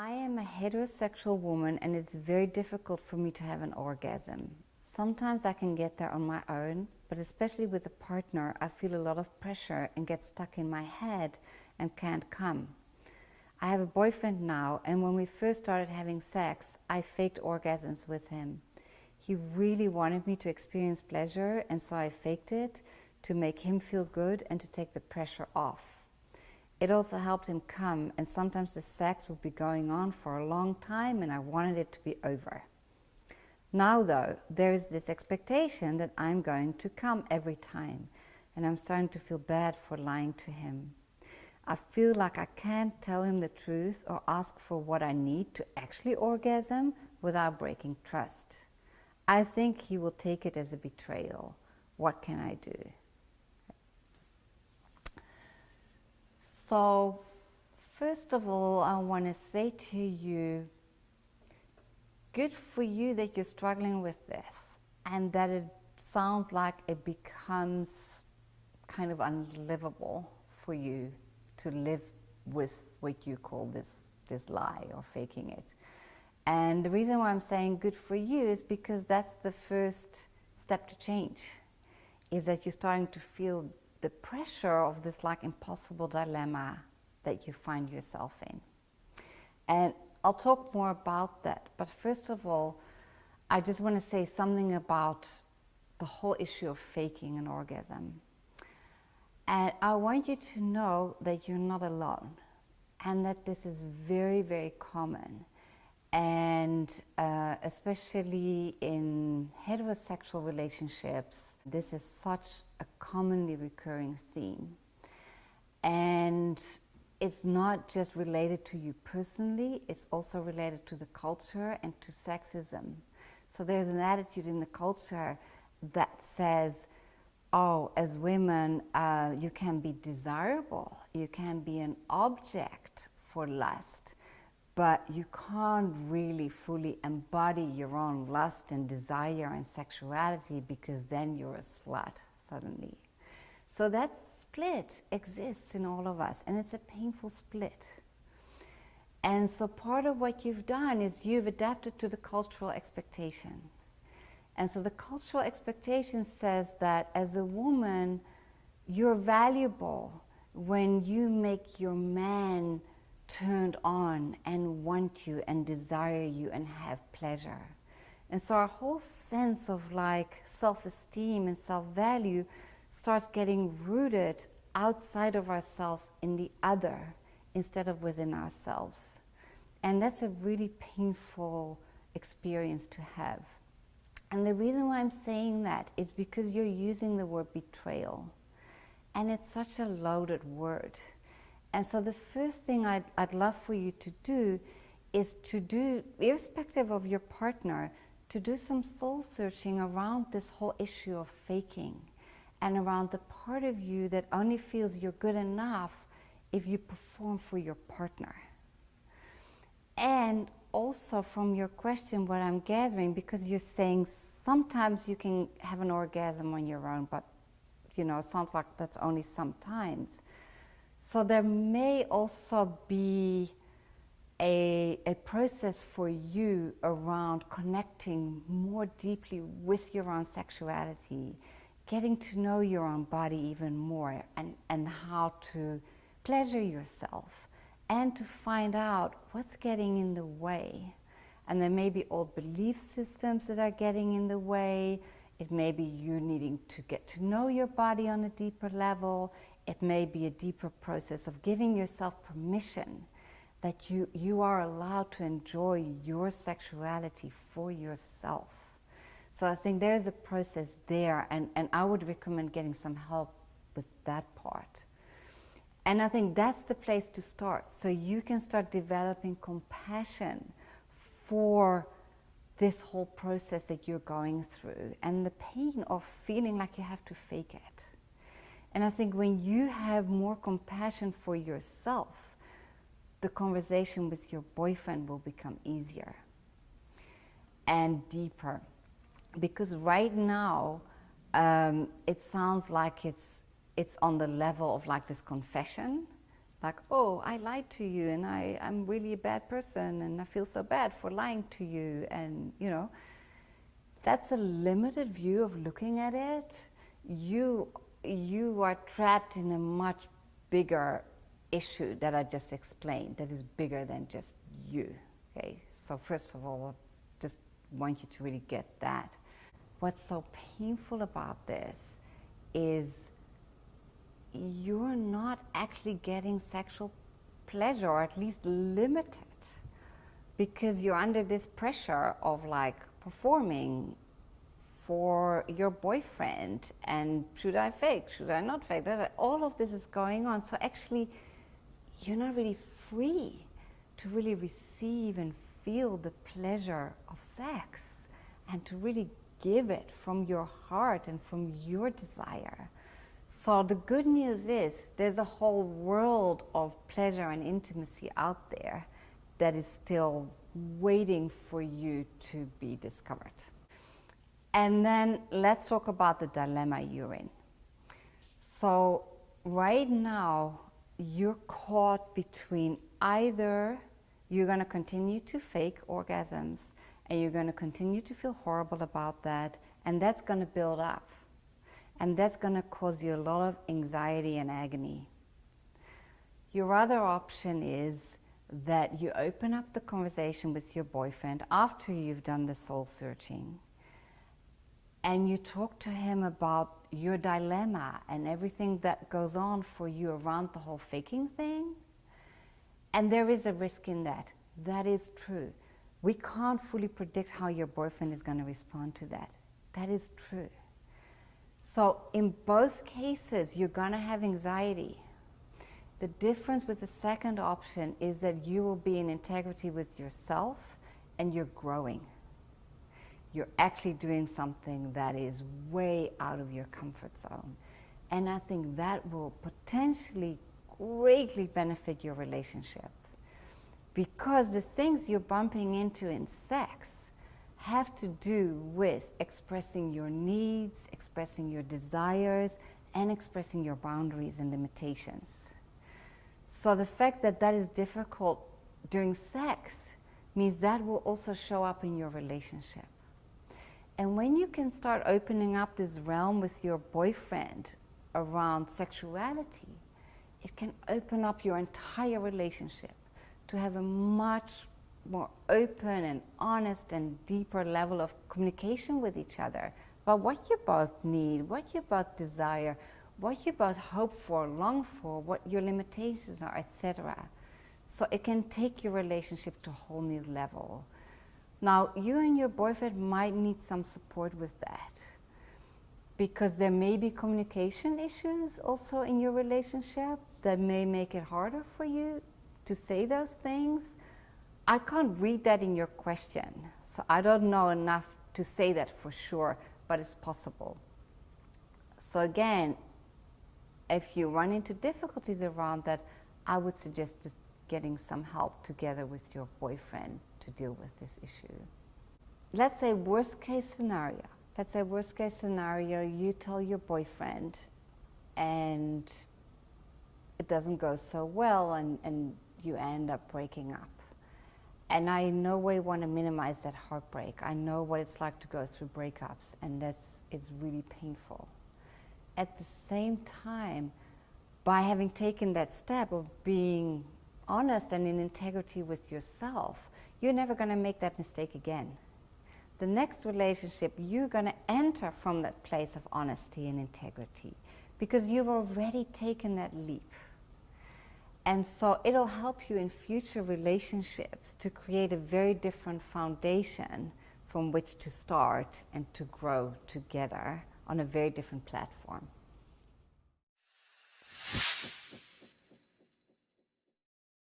I am a heterosexual woman and it's very difficult for me to have an orgasm. Sometimes I can get there on my own, but especially with a partner, I feel a lot of pressure and get stuck in my head and can't come. I have a boyfriend now, and when we first started having sex, I faked orgasms with him. He really wanted me to experience pleasure, and so I faked it to make him feel good and to take the pressure off. It also helped him come, and sometimes the sex would be going on for a long time and I wanted it to be over. Now though, there is this expectation that I'm going to come every time, and I'm starting to feel bad for lying to him. I feel like I can't tell him the truth or ask for what I need to actually orgasm without breaking trust. I think he will take it as a betrayal. What can I do? So, first of all, I want to say to you, good for you that you're struggling with this and that it sounds like it becomes kind of unlivable for you to live with what you call this lie or faking it. And the reason why I'm saying good for you is because that's the first step to change, is that you're starting to feel the pressure of this like impossible dilemma that you find yourself in. And I'll talk more about that, but first of all, I just want to say something about the whole issue of faking an orgasm. And I want you to know that you're not alone and that this is very, very common. And especially in heterosexual relationships, this is such a commonly recurring theme. And it's not just related to you personally, it's also related to the culture and to sexism. So there's an attitude in the culture that says, oh, as women, you can be desirable, you can be an object for lust, but you can't really fully embody your own lust and desire and sexuality because then you're a slut suddenly. So that split exists in all of us, and it's a painful split. And so part of what you've done is you've adapted to the cultural expectation. And so the cultural expectation says that as a woman, you're valuable when you make your man turned on and want you and desire you and have pleasure. And so our whole sense of like self-esteem and self-value starts getting rooted outside of ourselves in the other instead of within ourselves. And that's a really painful experience to have. And the reason why I'm saying that is because you're using the word betrayal. And it's such a loaded word. And so the first thing I'd love for you to do is to do, irrespective of your partner, to do some soul searching around this whole issue of faking and around the part of you that only feels you're good enough if you perform for your partner. And also from your question, what I'm gathering, because you're saying sometimes you can have an orgasm on your own, but you know, it sounds like that's only sometimes. So there may also be a process for you around connecting more deeply with your own sexuality, getting to know your own body even more, and how to pleasure yourself, and to find out what's getting in the way. And there may be old belief systems that are getting in the way. It may be you needing to get to know your body on a deeper level. It may be a deeper process of giving yourself permission that you are allowed to enjoy your sexuality for yourself. So I think there's a process there, and I would recommend getting some help with that part. And I think that's the place to start, so you can start developing compassion for this whole process that you're going through and the pain of feeling like you have to fake it. And I think when you have more compassion for yourself, the conversation with your boyfriend will become easier and deeper. Because right now, it sounds like it's on the level of like this confession, Like, oh, I lied to you and I'm really a bad person and I feel so bad for lying to you. And, you know, that's a limited view of looking at it. You are trapped in a much bigger issue that I just explained that is bigger than just you. Okay, so first of all, I just want you to really get that. What's so painful about this is you're not actually getting sexual pleasure, or at least limited, because you're under this pressure of like performing for your boyfriend, and should I fake, should I not fake, all of this is going on. So actually you're not really free to really receive and feel the pleasure of sex and to really give it from your heart and from your desire. So the good news is there's a whole world of pleasure and intimacy out there that is still waiting for you to be discovered. And then let's talk about the dilemma you're in. So right now you're caught between either you're going to continue to fake orgasms and you're going to continue to feel horrible about that, and that's going to build up. And that's going to cause you a lot of anxiety and agony. Your other option is that you open up the conversation with your boyfriend after you've done the soul searching, and you talk to him about your dilemma and everything that goes on for you around the whole faking thing. And there is a risk in that. That is true. We can't fully predict how your boyfriend is going to respond to that. That is true. So in both cases, you're going to have anxiety. The difference with the second option is that you will be in integrity with yourself and you're growing. You're actually doing something that is way out of your comfort zone. And I think that will potentially greatly benefit your relationship, because the things you're bumping into in sex have to do with expressing your needs, expressing your desires, and expressing your boundaries and limitations. So the fact that that is difficult during sex means that will also show up in your relationship. And when you can start opening up this realm with your boyfriend around sexuality, it can open up your entire relationship to have a much more open and honest and deeper level of communication with each other about what you both need, what you both desire, what you both hope for, long for, what your limitations are, etc. So it can take your relationship to a whole new level. Now, you and your boyfriend might need some support with that, because there may be communication issues also in your relationship that may make it harder for you to say those things. I can't read that in your question, so I don't know enough to say that for sure, but it's possible. So again, if you run into difficulties around that, I would suggest just getting some help together with your boyfriend to deal with this issue. Let's say worst case scenario. Let's say worst case scenario, you tell your boyfriend and it doesn't go so well and you end up breaking up. And I in no way want to minimize that heartbreak. I know what it's like to go through breakups, and it's really painful. At the same time, by having taken that step of being honest and in integrity with yourself, you're never going to make that mistake again. The next relationship, you're going to enter from that place of honesty and integrity, because you've already taken that leap. And so it'll help you in future relationships to create a very different foundation from which to start and to grow together on a very different platform.